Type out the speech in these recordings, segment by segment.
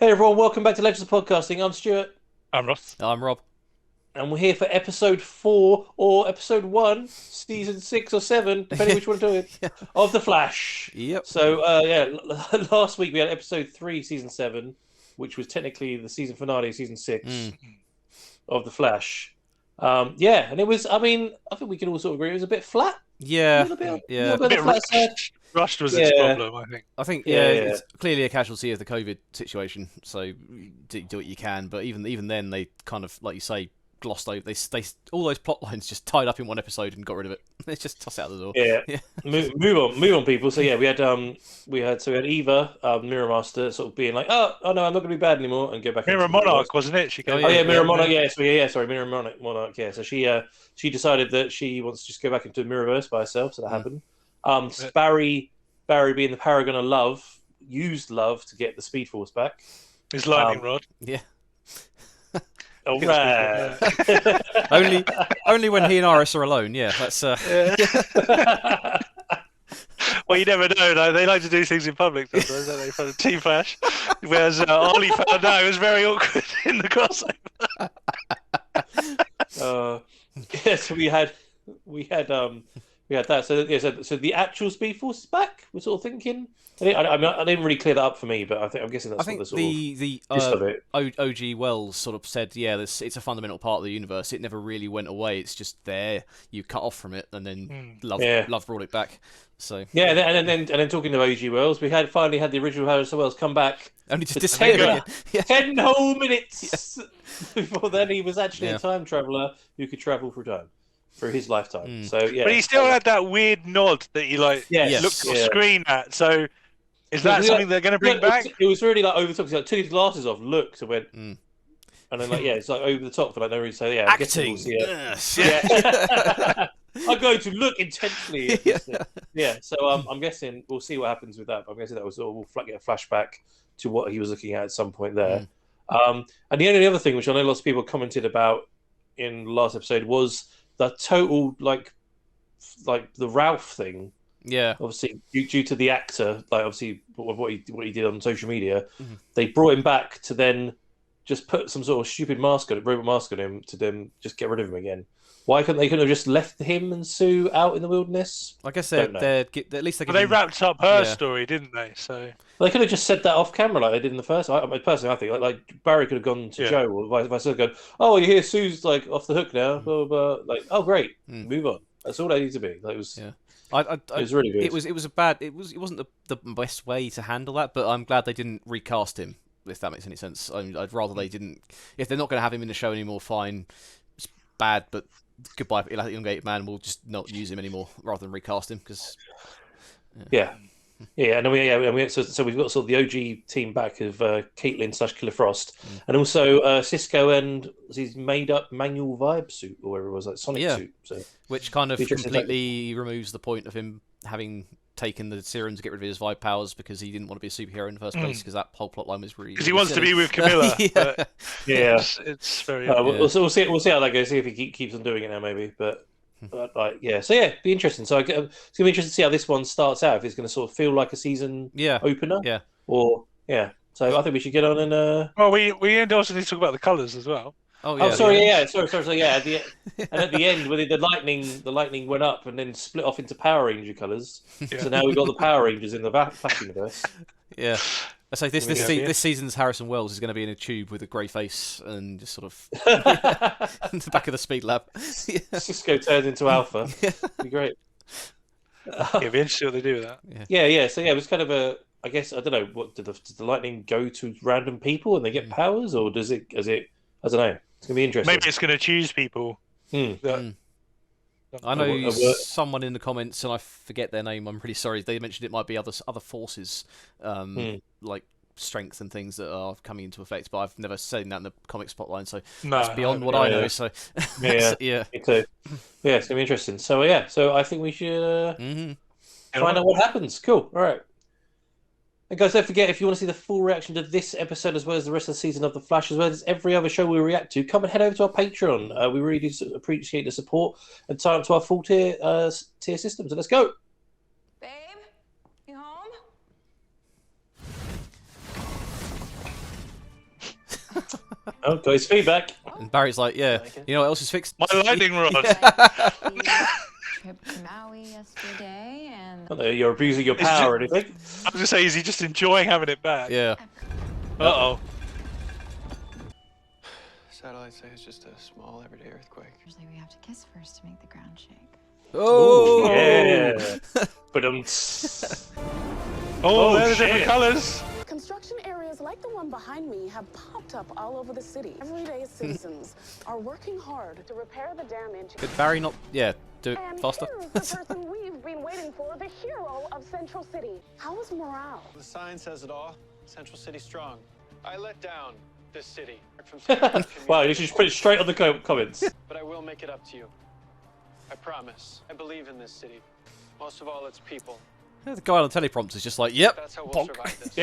Hey everyone, welcome back to Legends of Podcasting. I'm Stuart, I'm Ross. I'm Rob. and we're here for episode 4 or episode 1, season 6 or 7, depending which one we're doing, Yeah. of The Flash. Yep. So, last week we had episode 3, season 7, which was technically the season finale of season 6 of The Flash. And it was, I think we can all sort of agree it was a bit flat. Yeah. A little bit A on the bit flat side. rushed was its problem, I think. I think Yeah. it's clearly a casualty of the COVID situation. So do what you can, but even then they kind of, like you say, glossed over. They all those plot lines just tied up in one episode and got rid of it. They just toss it out the door. Yeah. Move on, people. So yeah, we had Eva, Mirror Master, sort of being like, oh no, I'm not going to be bad anymore, and go back. Mirror Monarch, wasn't it? She Mirror Monarch. Mirror Monarch. Yeah. So she decided that she wants to just go back into the Mirrorverse by herself. So that happened. Barry being the paragon of love, used love to get the Speed Force back. His lightning rod. Yeah. All right. only when he and Iris are alone. Yeah, that's. Well, you never know. Like, they like to do things in public sometimes, don't they? For the Team Flash. Whereas Ollie found out it was very awkward in the crossover. So we had that. So the actual Speed Force is back. We're sort of thinking. I didn't really clear that up for me, but I'm guessing that's I think the gist of it. OG Wells sort of said, it's a fundamental part of the universe. It never really went away. It's just there. You cut off from it, and then love brought it back. So and then talking to OG Wells, we finally had the original Harrison Wells come back. Only to disappear again. 10 whole minutes before then. He was actually a time traveler who could travel through time. For his lifetime, but he still had that weird nod that he looked off screen at. So, is that something they're going to bring back? It was really like over the top. He took his glasses off, looked, and went, and then it's like over the top for like no reason. So acting. I'm going to look intensely. So I'm guessing we'll see what happens with that. I'm guessing that we'll get a flashback to what he was looking at some point there. And the only other thing, which I know lots of people commented about in the last episode, was the total like the Ralph thing. Yeah. Obviously, due to the actor, like obviously what he did on social media, they brought him back to then just put some sort of stupid robot mask on him to then just get rid of him again. Why couldn't they have just left him and Sue out in the wilderness? I guess at least they wrapped up her story, didn't they? So they could have just said that off camera like they did in the first. Personally, I think like Barry could have gone to Joe or vice versa. Gone, oh, you hear Sue's like off the hook now. Blah, blah, blah. Like, oh great, move on. That's all they need to be. Like, it was. Yeah. It was really good. It wasn't the best way to handle that, but I'm glad they didn't recast him. If that makes any sense, I'd rather they didn't. If they're not going to have him in the show anymore, fine. It's bad, but goodbye, elongated man. We'll just not use him anymore rather than recast him because. And then so we've got sort of the OG team back of Caitlin / Killer Frost, and also Cisco and his made up manual vibe suit or whatever it was, like Sonic suit. So which kind of completely removes the point of him having taken the serum to get rid of his vibe powers because he didn't want to be a superhero in the first place because that whole plot line was really because he wants to be with Camilla. It's very. We'll see how that goes. See if he keeps on doing it now, maybe, but. Be interesting. So it's gonna be interesting to see how this one starts out. If it's going to sort of feel like a season opener, So I think we should get on and. Well, we also need to talk about the colours as well. Sorry. And at the end, when the lightning went up and then split off into Power Ranger colours. So now we've got the Power Rangers in the Flash universe. Yeah. So this season's Harrison Wells is going to be in a tube with a grey face and just sort of in the back of the Speed Lab. Cisco turns into Alpha. Be great. It'd be interesting what they do with that. So it was kind of a. I guess I don't know. What does the lightning go to random people and they get powers, or does it? I don't know. It's gonna be interesting. Maybe it's gonna choose people. I know someone in the comments, and I forget their name. I'm pretty sorry. They mentioned it might be other forces, like strength and things that are coming into effect. But I've never seen that in the comic spotline, so that's beyond what I know. So me too. It's gonna be interesting. So so I think we should find out what happens. Cool. All right. And guys, don't forget, if you want to see the full reaction to this episode as well as the rest of the season of The Flash, as well as every other show we react to, come and head over to our Patreon. We really do appreciate the support and sign up to our full tier system. So let's go. Babe, you home? Oh, got his feedback. And Barry's like, yeah, you know what else is fixed? My lightning rod. Trip to Maui yesterday, and I don't know, you're abusing your power or anything. I was gonna say, is he just enjoying having it back? Yeah. Uh-oh. Satellites say it's just a small everyday earthquake. usually we have to kiss first to make the ground shake. Oh! Yeah. But Oh, there's shit. different colours. Construction areas like the one behind me have popped up all over the city. Everyday citizens are working hard to repair the damage. Did Barry not, do it And faster? here's the person we've been waiting for, the hero of Central City. How is morale? The sign says it all. Central City strong. I let down this city. From Central wow, you should just put it straight on the comments. But I will make it up to you. I promise. I believe in this city. Most of all, its people. Yeah, the guy on the teleprompter is just like, yep, That's how we'll bonk. survive this.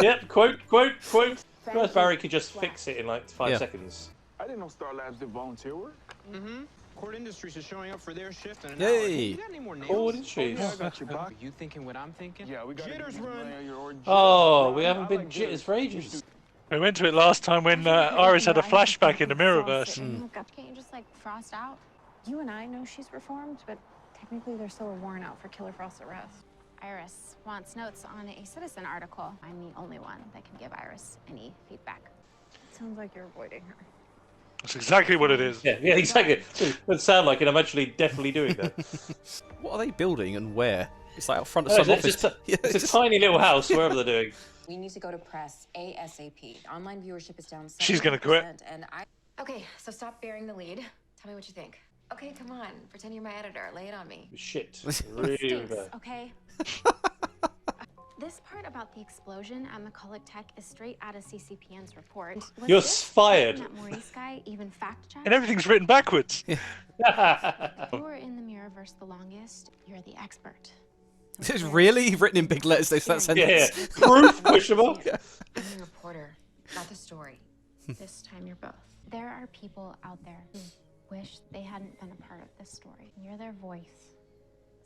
Yep, quote. Thank Whereas Barry could just fix it in like 5 Yeah. seconds. I didn't know Star Labs did volunteer work. Mm-hmm. Cord Industries is showing up for their shift in an Yay. hour. You got any more nails? Cord Industries. Yeah, I got your back. Are you thinking what I'm thinking? Yeah, we got Jitters run. Oh, we haven't been jitters for ages. We went to it last time when Iris had a flashback in the Mirrorverse. Can't you just like frost out? You and I know she's reformed, but technically there's still a warrant out for Killer Frost's arrest. Iris wants notes on a Citizen article. I'm the only one that can give Iris any feedback. Sounds like you're avoiding her. That's exactly what it is. Yeah, exactly. It doesn't sound like it. I'm actually definitely doing that. What are they building and where? It's like out front of Oh, some it's office. just Yeah, it's a tiny little house, wherever they're doing. We need to go to press ASAP. Online viewership is down 70%. She's gonna quit. And okay, so stop bearing the lead. Tell me what you think. Okay, come on. Pretend you're my editor. Lay it on me. Shit. Really Stinks, bad. okay? This part about the explosion and the Colic Tech is straight out of CCPN's report. Was You're this fired. That Maurice guy even fact-checked? And everything's written backwards. You were in the Mirrorverse the longest. You're the expert. It's really written in big letters, that sentence. Yeah. Proof? Question mark? I'm the reporter, not the story. This time you're both. There are people out there who wish they hadn't been a part of this story. You're their voice.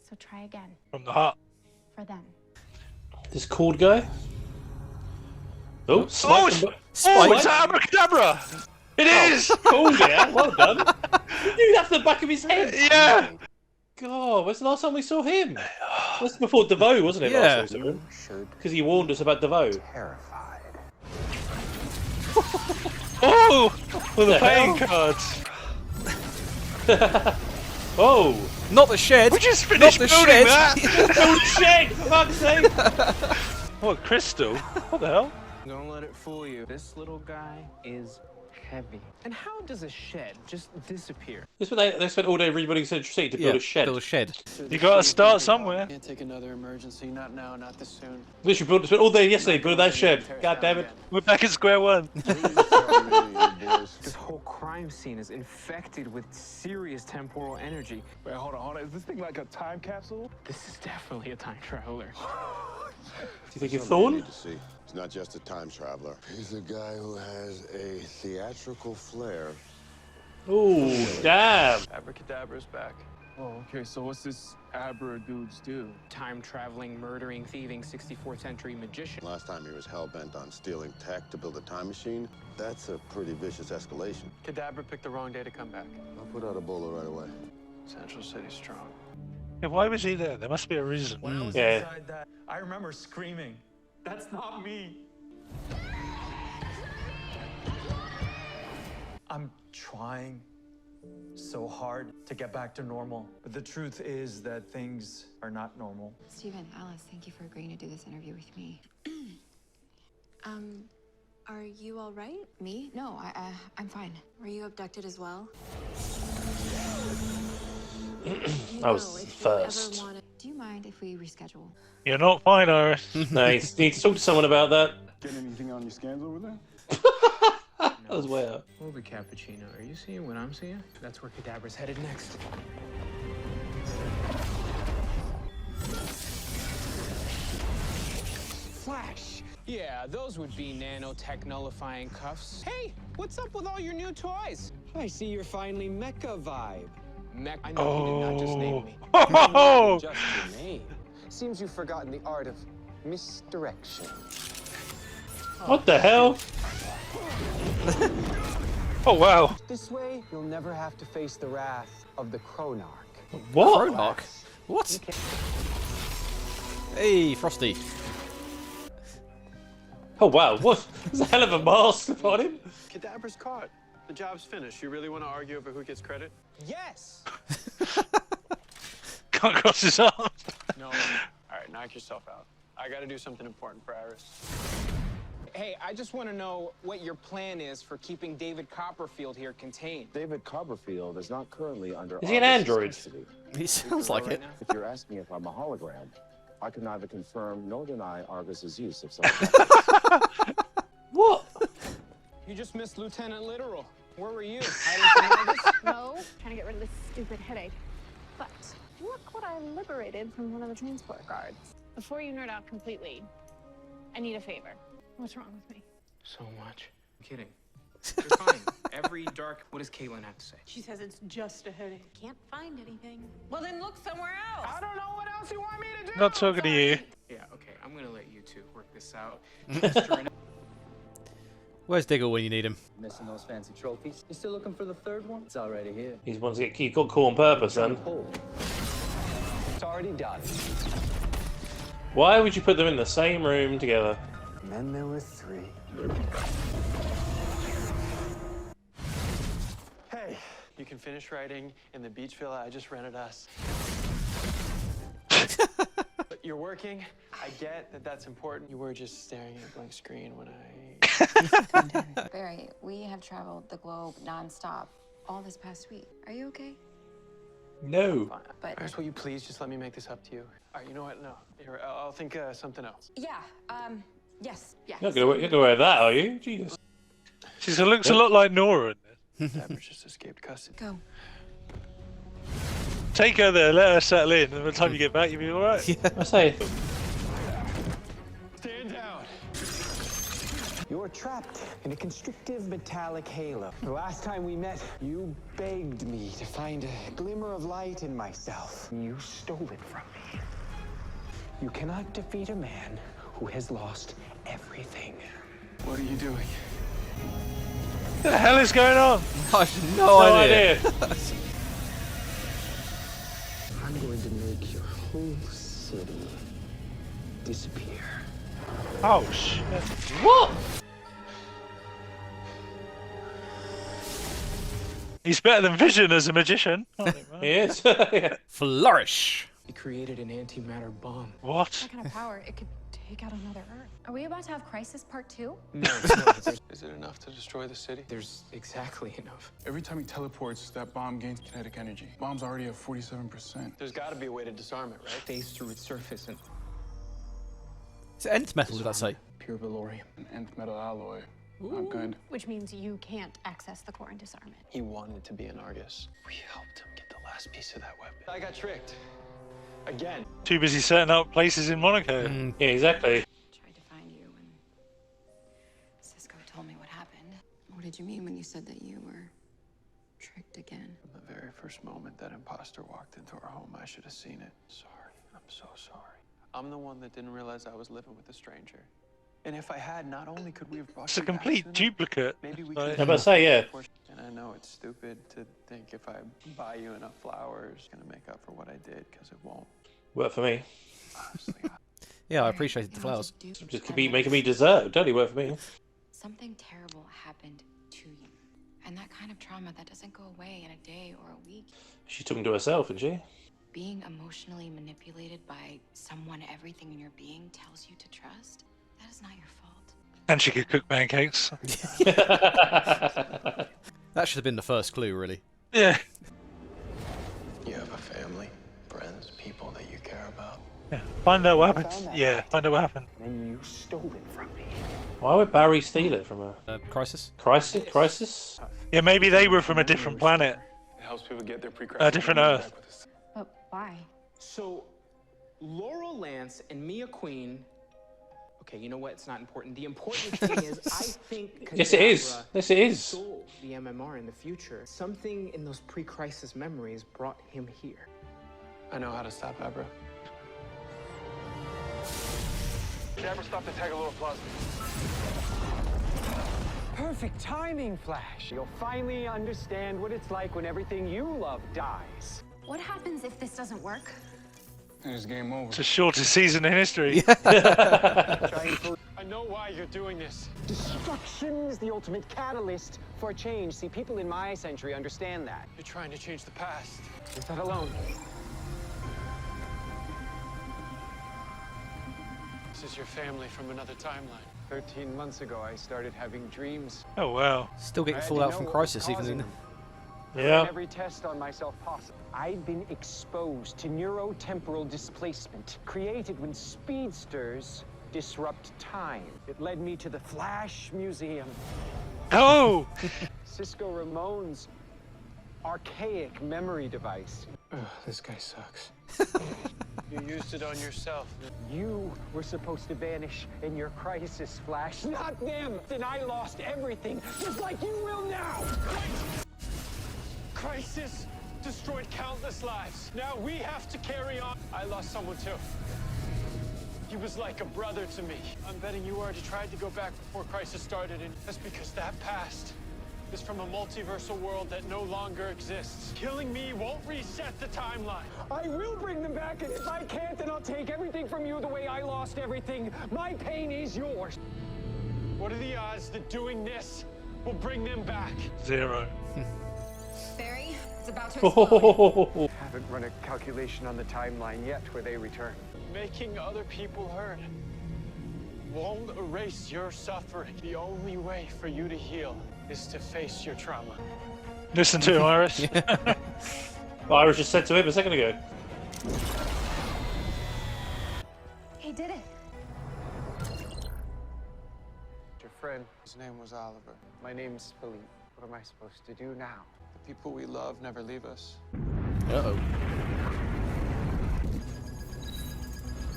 So try again. From the heart. For them. This cord guy? Oh, Oh, Spike. it's abracadabra! It is! Cool, yeah. Well done. You knew that from the back of his head. Yeah! God, when's the last time we saw him? That's before DeVoe, wasn't it? Yeah. Last time we saw him? Because he warned us about DeVoe. Terrified. Oh! Well, the The playing hell? cards. Oh! Not the shed! We just Not finished the building shed! that! Oh shit! For fuck's sake! What, crystal? What the hell? Don't let it fool you. This little guy is heavy. And how does a shed just disappear? They spent all day rebuilding Central City to build a shed. Build a shed. You gotta start somewhere. Can't take another emergency. Not now, not this soon. Literally spent all day yesterday building that shed. God damn it. We're back at square one. This whole crime scene is infected with serious temporal energy. Wait, hold on. Is this thing like a time capsule? This is definitely a time traveler. Do you think it's Thorn? He's not just a time traveler. He's a guy who has a theatrical flair. Ooh, damn. Abracadabra's back. Oh, okay. So what's this Abra dudes do? Time traveling, murdering, thieving 64th century magician. Last time he was hell-bent on stealing tech to build a time machine. That's a pretty vicious escalation. Kadabra picked the wrong day to come back. I'll put out a bowler right away. Central City strong. Yeah, why was he there? There must be a reason. When I was Yeah. inside that, I remember screaming, "That's not me!" I'm trying so hard to get back to normal, but the truth is that things are not normal. Stephen, Alice, thank you for agreeing to do this interview with me. Are you all right? Me? No, I'm fine. Were you abducted as well? I was first. Do you mind if we reschedule? You're not fine, Iris. Nice. Need to talk to someone about that. Getting anything on your scans over there? That was way up. Holy cappuccino, are you seeing what I'm seeing? That's where Kadabra's headed next. Flash! Yeah, those would be nanotech nullifying cuffs. Hey, what's up with all your new toys? I see you're finally mecha vibe. Mech. I know you did not just name me. Oh! Just your name. Seems you've forgotten the art of misdirection. What the hell? Oh wow. This way, you'll never have to face the wrath of the Chronarch. What? Chronarch? What? Hey, Frosty. Oh wow, what? There's a hell of a mask upon him. Cadaver's caught. The job's finished. You really want to argue over who gets credit? Yes! Can't cross his arms. No. All right, knock yourself out. I got to do something important for Iris. Hey, I just want to know what your plan is for keeping David Copperfield here contained. David Copperfield is not currently under. Is he an android? Custody. He sounds like it. If you're asking if I'm a hologram, I can neither confirm nor deny Argus's use of such. What? You just missed Lieutenant Literal. Where were you? No, trying to get rid of this stupid headache. But look what I liberated from one of the transport guards. Before you nerd out completely, I need a favor. What's wrong with me? So much. I'm kidding. You're fine. Every dark... What does Caitlin have to say? She says it's just a headache. Can't find anything. Well, then look somewhere else. I don't know what else you want me to do. Not talking to you. Yeah, okay. I'm gonna let you two work this out. Where's Diggle when you need him? Missing those fancy trophies? You still looking for the third one? It's already here. He's wants to get. He got caught on purpose, then. It's already done. Why would you put them in the same room together? And then there were 3. Hey, you can finish writing in the beach villa I just rented us. You're working. I get that that's important. You were just staring at a blank screen when I... Barry, we have traveled the globe nonstop all this past week. Are you okay? No. But Iris, will you please just let me make this up to you? All right, you know what? No. Here, I'll think something else. yeah, yes, yeah. You're not gonna wear that, are you? Jesus. She looks a lot like Nora in this. Deborah's just escaped custody. Go. Take her there, let her settle in, and by the time you get back, you'll be alright. Yeah. I say. Stand down. You're trapped in a constrictive metallic halo. The last time we met, you begged me to find a glimmer of light in myself. You stole it from me. You cannot defeat a man who has lost everything. What are you doing? What the hell is going on? I have no idea. I'm going to make your whole city disappear. Oh shit. What? He's better than Vision as a magician. He is. Yeah. Flourish. He created an antimatter bomb. What? That kind of power, it could take out another Earth. Are we about to have Crisis Part 2? No, Is it enough to destroy the city? there's exactly enough. Every time he teleports, that bomb gains kinetic energy. Bomb's already at 47%. There's got to be a way to disarm it, right? Phase through its surface and It's nth metal, did I say? pure valorium. An nth metal alloy. Not good. Which means you can't access the core and disarm it. He wanted to be an Argus. We helped him get the last piece of that weapon. I got tricked. Again. Too busy setting up places in Monaco. Yeah, exactly. Tried to find you when Cisco told me what happened. What did you mean when you said that you were tricked again? From the very first moment that imposter walked into our home, I should have seen it. Sorry. I'm so sorry. I'm the one that didn't realize I was living with a stranger. And if I had, not only could we have brought It's a you back complete sooner, duplicate. maybe we Like- could. I'm about to say, yeah. And I know it's stupid to think if I buy you enough flowers, it's gonna make up for what I did, because it won't. Work for me. Honestly, Yeah, I appreciated the flowers. Just could be making me dessert. Totally work for me. Something terrible happened to you. And that kind of trauma that doesn't go away in a day or a week. She's talking to herself, isn't she? Being emotionally manipulated by someone everything in your being tells you to trust, that is not your fault. And she could cook pancakes. That should have been the first clue, really. Yeah. you have a family, friends, people that you care about. Yeah. Find out what happened. Yeah, find out what happened. And you stole it from me. Why would Barry steal it from her? Crisis? Crisis? Crisis? Yeah, maybe they were from a different planet. It helps people get their A different Earth. But why? So, Laurel Lance and Mia Queen. Okay, you know what? It's not important. The important thing is, I think. Yes, it is. Kadabra Yes, it is. Stole the MMR in the future. Something in those pre-crisis memories brought him here. I know how to stop Abra. Never stop to take a little plus. Perfect. Perfect timing, Flash. You'll finally understand what it's like when everything you love dies. What happens if this doesn't work? It's game over. It's the shortest season in history. I know why you're doing this. Destruction is the ultimate catalyst for change. See, people in my century understand that. You're trying to change the past. Leave that alone. This is your family from another timeline. 13 months ago, I started having dreams. Oh, wow. Still getting I had fallout to from know what Crisis, was even causing then. them. Yeah. Ran every test on myself possible. I'd been exposed to neurotemporal displacement, created when speedsters disrupt time. It led me to the Flash Museum. Oh! Cisco Ramon's archaic memory device. Ugh, this guy sucks. You used it on yourself. You were supposed to vanish in your crisis, Flash, not them. Then I lost everything, just like you will now. Crisis destroyed countless lives. Now we have to carry on. I lost someone too. He was like a brother to me. I'm betting you already tried to go back before Crisis started, and that's because that past is from a multiversal world that no longer exists. Killing me won't reset the timeline. I will bring them back, and if I can't, then I'll take everything from you the way I lost everything. My pain is yours. What are the odds that doing this will bring them back? 0. Barry, it's about to explode. Haven't run a calculation on the timeline yet where they return. Making other people hurt won't erase your suffering. The only way for you to heal is to face your trauma. Listen to him, Iris. Well, Iris just said to him a second ago. He did it. Your friend, His name was Oliver. my name's Philippe. What am I supposed to do now? The people we love never leave us. Uh-oh.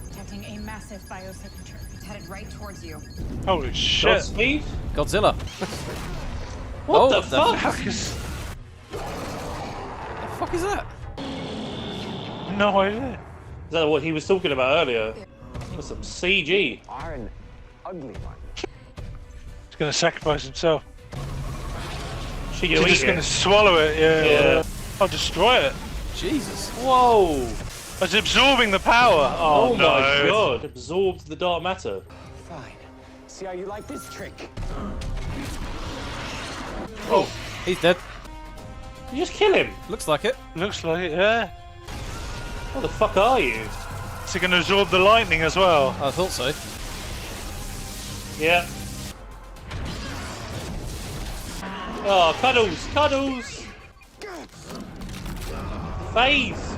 Detecting a massive biosignature. It's headed right towards you. Holy shit. Godspeed? Godzilla. What Oh, the fuck? The fuck is that? No idea. Is that what he was talking about earlier? That's some CG. Are an ugly one. He's gonna sacrifice himself. She He's gonna just eat gonna it? swallow it, yeah. Yeah. I'll destroy it. Jesus. Whoa! It's absorbing the power. Oh, no. my god! Absorbed the dark matter. Fine. See how you like this trick? Oh, He's dead. you just kill him. Looks like it. Looks like it, yeah. What the fuck are you? Is it gonna absorb the lightning as well? I thought so. Yeah. Oh, cuddles, cuddles. Phase.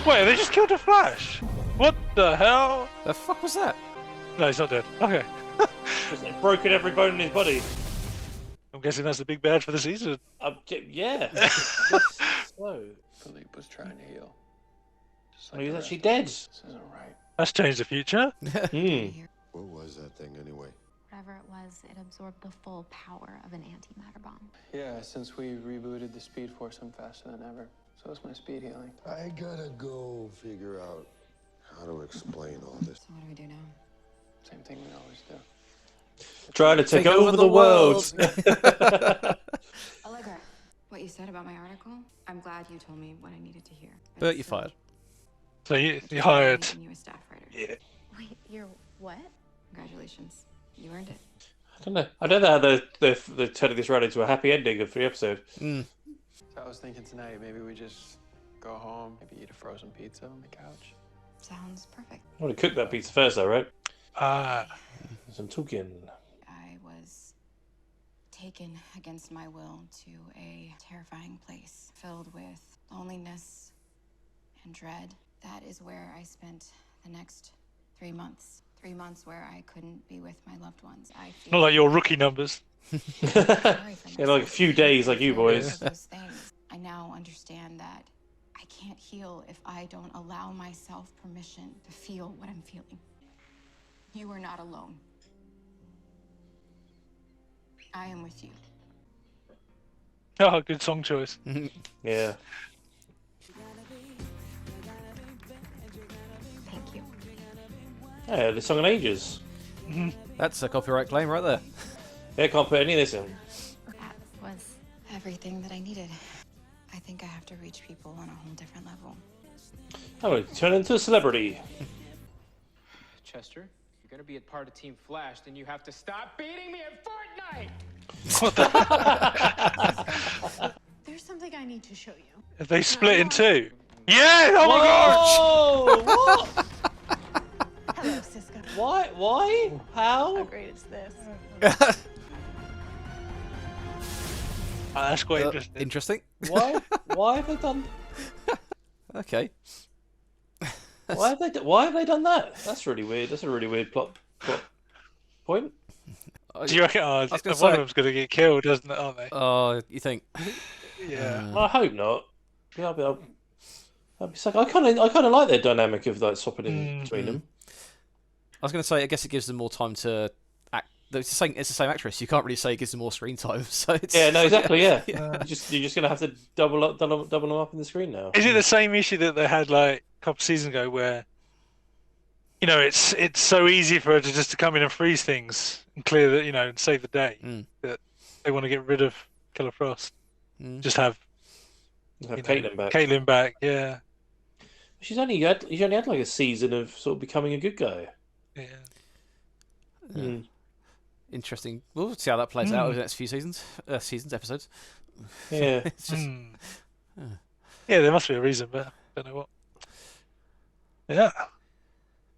Wait, they just killed a Flash. What the hell? The fuck was that? No, he's not dead. Okay. Just like broken every bone in his body. I'm guessing that's the big bad for the season. Yeah. Slow. Philippe was trying to heal. Just Oh, he's the actually rest of dead. us. This isn't right. That's changed the future. What was that thing anyway? Whatever it was, it absorbed the full power of an antimatter bomb. Yeah, since we rebooted the Speed Force, I'm faster than ever. So is my speed healing. I gotta go figure out how to explain all this. So what do we do now? Same thing we always do. Trying to take over the world. Allegra, what you said about my article, I'm glad you told me what I needed to hear. Bert, you're fired. So you hired. Making you a staff writer. Yeah. Wait, you're what? Congratulations. You earned it. I don't know how they're turning this around into a happy ending of 3 episodes. So I was thinking tonight, maybe we just go home, maybe eat a frozen pizza on the couch. Sounds perfect. I want to cook that pizza first, though, right? Ah. Some talking. I was taken against my will to a terrifying place filled with loneliness and dread. That is where I spent the next 3 months. 3 months where I couldn't be with my loved ones. I feel Not like your rookie numbers. In like a few days, like you boys. those things. I now understand that I can't heal if I don't allow myself permission to feel what I'm feeling. You are not alone. I am with you. Oh, good song choice. Yeah. Thank you. Yeah, the song in ages. That's a copyright claim right there. Yeah, can't put any of this in. That was everything that I needed. I think I have to reach people on a whole different level. Oh, turn into a celebrity. Chester, if you're gonna be a part of Team Flash, then you have to stop beating me at Fortnite! There's something I need to show you. If they split in two. Yeah! Oh my god! What? Hello, Cisco. Why? Why? How? How great is this? That's quite interesting. Interesting. Why? Why have they done? Okay. Why have they done that? That's really weird. That's a really weird plot point. Do you reckon? Oh, one of them's going to get killed, doesn't it? Aren't they? Oh, you think? Yeah. I hope not. Yeah, I'll be sick. I kind of like their dynamic of like swapping in between them. I was going to say, I guess it gives them more time to act. It's the same actress. You can't really say it gives them more screen time. So it's, Yeah, no, exactly. Yeah, you're just going to have to double them up in the screen now. Is it the same issue that they had like a couple of seasons ago, where it's so easy for her to come in and freeze things and clear the and save the day that they want to get rid of Killer Frost. Just have Caitlin back. Yeah. She's only had like a season of sort of becoming a good guy. Yeah. Interesting. We'll see how that plays out over the next few episodes. Yeah. It's just, yeah, there must be a reason, but I don't know what. Yeah.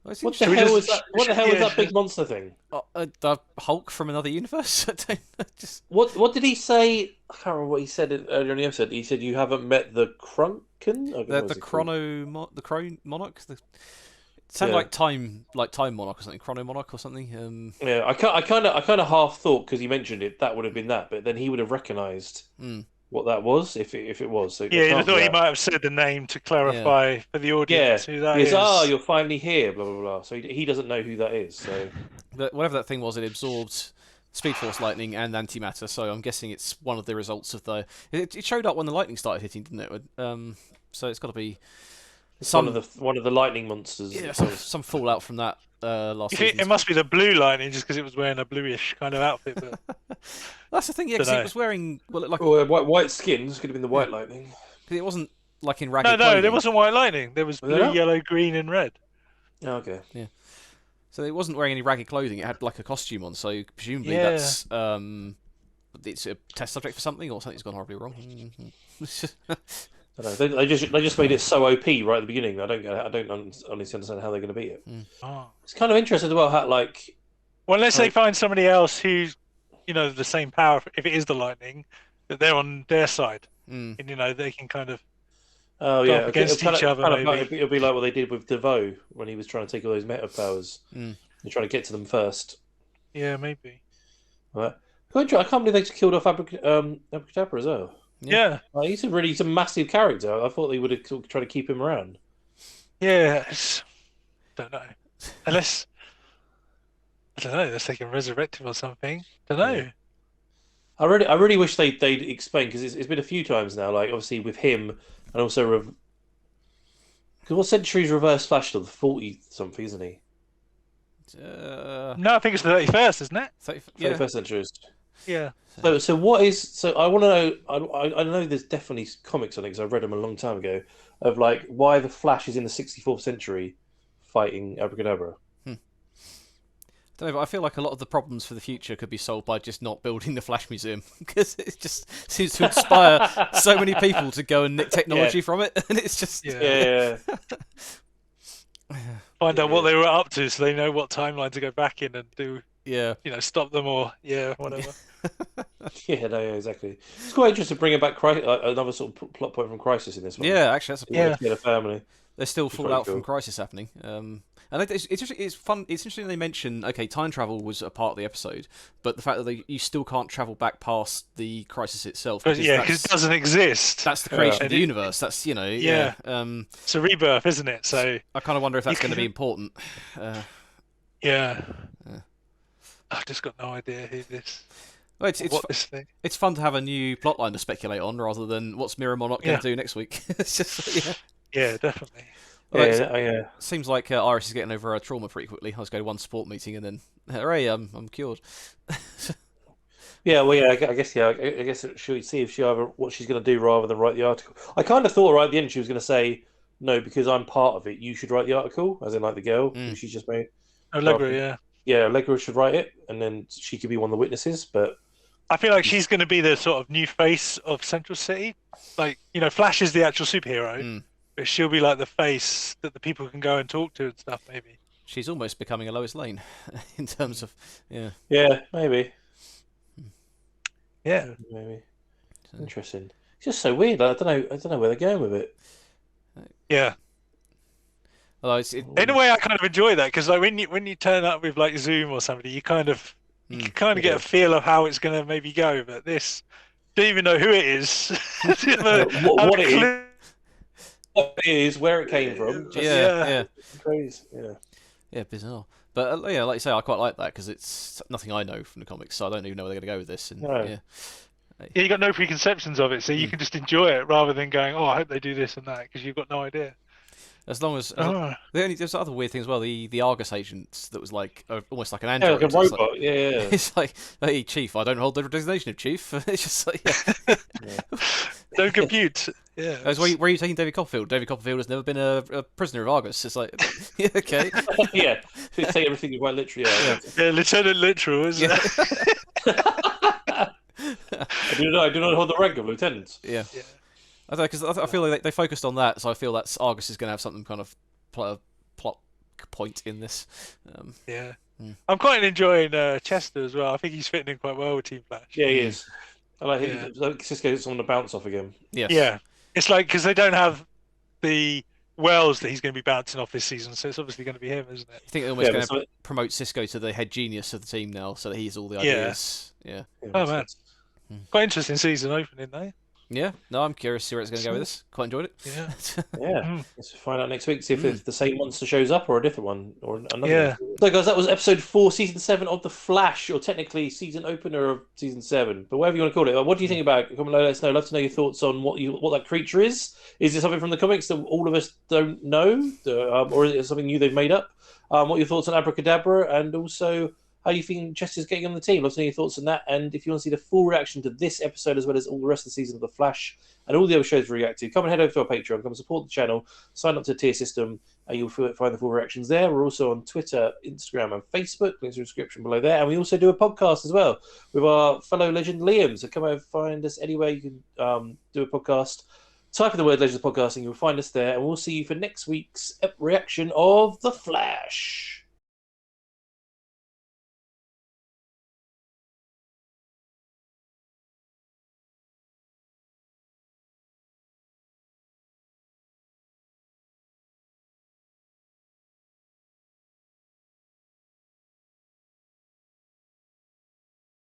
What the hell was that? What the hell was that big monster thing? The Hulk from another universe. I don't know. What did he say? I can't remember what he said earlier in the episode. He said you haven't met the Krunken. The Crone Monarch. It sounded like Time Monarch or something. Chrono Monarch or something. Yeah, I kind of half thought because he mentioned it that would have been that, but then he would have recognised what that was if it was. So I thought he might have said the name to clarify for the audience who that is. You're finally here, blah blah blah. So he doesn't know who that is. So, but whatever that thing was, it absorbed Speed Force lightning and antimatter. So I'm guessing it's one of the results of the. It showed up when the lightning started hitting, didn't it? So it's got to be one of the lightning monsters. Yeah, some fallout from that last season. It must be the blue lightning, just because it was wearing a bluish kind of outfit. But that's the thing, yeah. Because it was wearing white skins. Could have been the white lightning. It wasn't like in ragged. No, there wasn't white lightning. There was blue, yellow, green, and red. Oh, okay. Yeah. So it wasn't wearing any ragged clothing. It had like a costume on. So presumably that's it's a test subject for something, or something's gone horribly wrong. I don't know. They just made it so OP right at the beginning. I don't honestly understand how they're going to beat it. It's kind of interesting as well. How well, unless they find somebody else who's the same power. If it is the lightning, that they're on their side, and they can kind of go up against each other. It'll be like what they did with DeVoe when he was trying to take all those meta powers. They're trying to get to them first. Yeah, maybe. Right. I can't believe they killed off Abracadabra as well. Yeah. He's a massive character. I thought they would have tried to keep him around. Yeah, don't know. Unless they can resurrect him or something. Don't know. Yeah. I really wish they'd explain, because it's been a few times now. Like obviously with him, and also because what century's Reverse Flash to the 40 something, isn't he? No, I think it's the 31st, isn't it? 31st century. Yeah. So what is? So I want to know. I know there's definitely comics on it because I read them a long time ago. Of like why the Flash is in the 64th century fighting Abracadabra. I don't know, but I feel like a lot of the problems for the future could be solved by just not building the Flash Museum, because it just seems to inspire so many people to go and nick technology from it, and it's just find out what they were up to, so they know what timeline to go back in and do. Yeah, stop them or whatever. Exactly. It's quite interesting bringing back another sort of plot point from Crisis in this one. Yeah, actually, that's a point. Get a family. There's still fallout from Crisis happening. And it's fun. It's interesting they mention time travel was a part of the episode, but the fact that you still can't travel back past the Crisis itself. Because it doesn't exist. That's the creation of the universe. That's it's a rebirth, isn't it? So I kind of wonder if that's going to be important. I've just got no idea who this. Well, it's fun to have a new plotline to speculate on rather than what's Mirror Monarch going to do next week. It's just yeah, definitely. Seems like Iris is getting over her trauma pretty quickly. I was going to one sport meeting and then, hooray, I'm cured. Yeah, well, yeah, I guess, I guess she'll see if what she's going to do rather than write the article. I kind of thought right at the end she was going to say, no, because I'm part of it, you should write the article, as in like the girl who she's just made. Allegra, yeah. Yeah, Allegra should write it, and then she could be one of the witnesses, but... I feel like she's going to be the sort of new face of Central City. Like, Flash is the actual superhero, but she'll be like the face that the people can go and talk to and stuff, maybe. She's almost becoming a Lois Lane in terms of, Yeah, maybe. Yeah. Maybe. Interesting. It's just so weird. I don't know where they're going with it. Yeah. Well, in a way, I kind of enjoy that because like when you turn up with like Zoom or somebody, you can get a feel of how it's going to maybe go. But this, don't even know who it is. What it is, where it came from. Crazy. Yeah, bizarre. But like you say, I quite like that because it's nothing I know from the comics, so I don't even know where they're going to go with this. And, Yeah, you got no preconceptions of it, so you can just enjoy it rather than going, "Oh, I hope they do this and that," because you've got no idea. As long as there's other weird things as well. The Argus agent that was like almost like an android. Like a robot. It's like, hey, Chief, I don't hold the designation of Chief. It's just like, don't compute. Yeah. Where are you taking David Copperfield? David Copperfield has never been a prisoner of Argus. It's like, yeah, okay. Yeah, you take everything quite literally. Yeah, Lieutenant Literal, isn't it? I do not hold the rank of lieutenant. Yeah. I don't know, because I feel like they focused on that, so I feel that Argus is going to have something kind of plot point in this. I'm quite enjoying Chester as well. I think he's fitting in quite well with Team Flash. Yeah, he is. I like Cisco gets someone to bounce off again. Yes. Yeah, it's like because they don't have the wells that he's going to be bouncing off this season, so it's obviously going to be him, isn't it? I think they're almost going to promote Cisco to the head genius of the team now, so that he's all the ideas. Yeah. Oh man, quite interesting season opening, though. Yeah, no, I'm curious to see where it's going to go with this. Quite enjoyed it. Yeah. Let's find out next week. See if the same monster shows up or a different one or another. Yeah. One. So, guys, that was episode 4, season 7 of The Flash, or technically season opener of season 7, but whatever you want to call it. What do you think about it? Come and let us know. I'd love to know your thoughts on what that creature is. Is it something from the comics that all of us don't know, or is it something new they've made up? What are your thoughts on Abracadabra, and also how you think Chester's getting on the team? Let's know your thoughts on that. And if you want to see the full reaction to this episode as well as all the rest of the season of The Flash and all the other shows we react to, come and head over to our Patreon, come and support the channel, sign up to the tier system, and you'll find the full reactions there. We're also on Twitter, Instagram, and Facebook. Links in the description below there. And we also do a podcast as well with our fellow legend Liam. So come over, find us anywhere you can do a podcast. Type in the word Legends Podcasting, you'll find us there. And we'll see you for next week's reaction of The Flash.